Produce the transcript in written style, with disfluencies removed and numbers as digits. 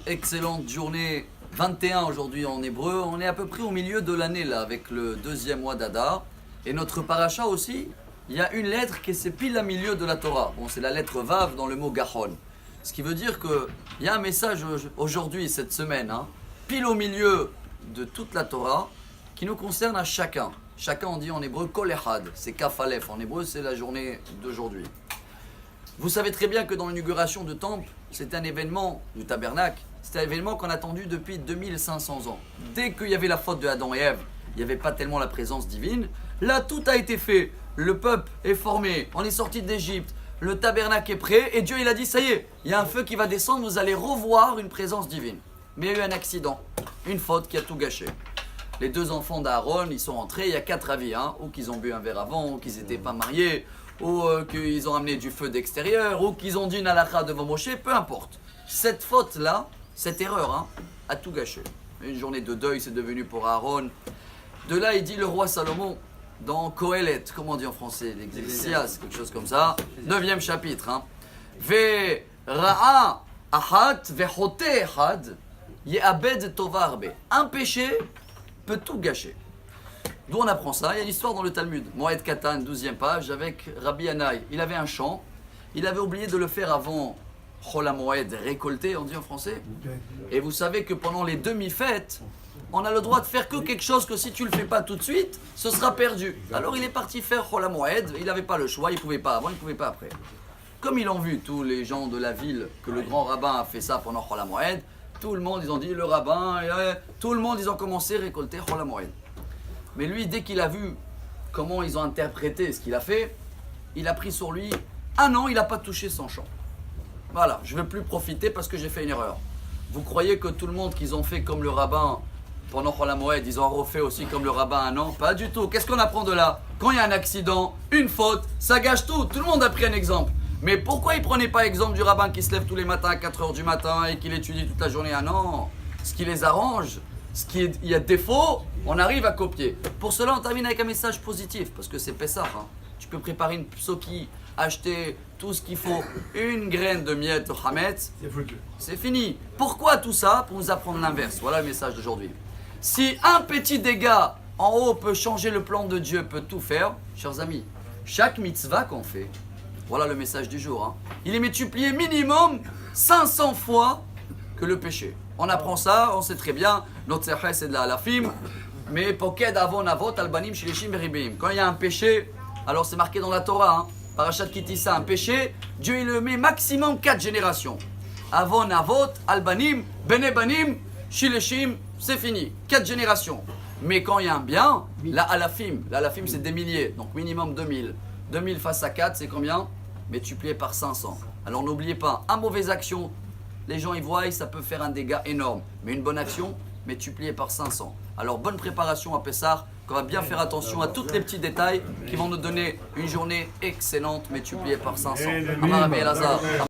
Excellente journée. 21 aujourd'hui en hébreu. On est à peu près au milieu de l'année là, avec le deuxième mois d'Adar. Et notre paracha aussi, il y a une lettre qui est pile à milieu de la Torah. Bon, c'est la lettre Vav dans le mot Gachon. Ce qui veut dire qu'il y a un message aujourd'hui, cette semaine, pile au milieu de toute la Torah, qui nous concerne à chacun. Chacun, on dit en hébreu Kol Echad. C'est Kaf Aleph. En hébreu, c'est la journée d'aujourd'hui. Vous savez très bien que dans l'inauguration du temple, c'est un événement du tabernacle. C'est un événement qu'on a attendu depuis 2500 ans. Dès qu'il y avait la faute de Adam et Ève, il n'y avait pas tellement la présence divine. Là, tout a été fait. Le peuple est formé. On est sorti d'Égypte. Le tabernacle est prêt. Et Dieu, il a dit, ça y est, il y a un feu qui va descendre. Vous allez revoir une présence divine. Mais il y a eu un accident. Une faute qui a tout gâché. Les deux enfants d'Aaron, ils sont rentrés. Il y a 4 avis. Ou qu'ils ont bu un verre avant, ou qu'ils n'étaient pas mariés, ou qu'ils ont amené du feu d'extérieur, ou qu'ils ont dit une halakha devant Moshe. Peu importe. Cette faute-là, cette erreur, a tout gâché. Une journée de deuil, c'est devenu pour Aaron. De là, il dit le roi Salomon, dans Kohelet, comment on dit en français, l'Ecclésiaste, quelque chose comme ça, 9e chapitre. Ve ra'a achat ve chote echad ye'abed tova arbe. Un péché peut tout gâcher. D'où on apprend ça? Il y a une histoire dans le Talmud, Moed Katan, 12e page, avec Rabbi Yanaï. Il avait un champ, il avait oublié de le faire avant Chol HaMoed, récolté, on dit en français. Et vous savez que pendant les demi-fêtes, on a le droit de faire que quelque chose que si tu le fais pas tout de suite, ce sera perdu. Alors il est parti faire Chol HaMoed, il n'avait pas le choix, il ne pouvait pas avant, il ne pouvait pas après. Comme ils l'ont vu, tous les gens de la ville, que le grand rabbin a fait ça pendant Chol HaMoed, tout le monde, ils ont dit, le rabbin, tout le monde, ils ont commencé à récolter Chol HaMoed. Mais lui, dès qu'il a vu comment ils ont interprété ce qu'il a fait, il a pris sur lui, un an, il n'a pas touché son champ. Voilà, je ne veux plus profiter parce que j'ai fait une erreur. Vous croyez que tout le monde qu'ils ont fait comme le rabbin pendant Chol HaMoed, ils ont refait aussi comme le rabbin un an? Pas du tout. Qu'est-ce qu'on apprend de là? Quand il y a un accident, une faute, ça gâche tout. Tout le monde a pris un exemple. Mais pourquoi ils ne prenaient pas exemple du rabbin qui se lève tous les matins à 4h du matin et qui l'étudie toute la journée? Ah non, ce qui les arrange, il y a défaut, on arrive à copier. Pour cela, on termine avec un message positif parce que c'est Pessah. Tu peux préparer une psoki, acheter tout ce qu'il faut, une graine de miel de Hametz, c'est fini. Pourquoi tout ça? Pour nous apprendre l'inverse. Voilà le message d'aujourd'hui. Si un petit dégât en haut peut changer le plan de Dieu, peut tout faire, chers amis, chaque mitzvah qu'on fait, voilà le message du jour, il est multiplié minimum 500 fois que le péché. On apprend ça, on sait très bien, notre serhet c'est de la halafim, mais poked avon avot albanim shilishim veribim. Quand il y a un péché, alors c'est marqué dans la Torah, Parashat Kitissa, un péché, Dieu il le met maximum 4 générations. Avon, Avot, Albanim, Benebanim, Shileshim, c'est fini. 4 générations. Mais quand il y a un bien, la Alafim c'est des milliers, donc minimum 2000. 2000 face à 4, c'est combien? Multiplié par 500. Alors n'oubliez pas, une mauvaise action, les gens y voient, ça peut faire un dégât énorme. Mais une bonne action, multiplié par 500. Alors bonne préparation à Pessah, qu'on va bien faire attention à tous les petits détails qui vont nous donner une journée excellente multipliée par 500. Amar Rabbi Elazar.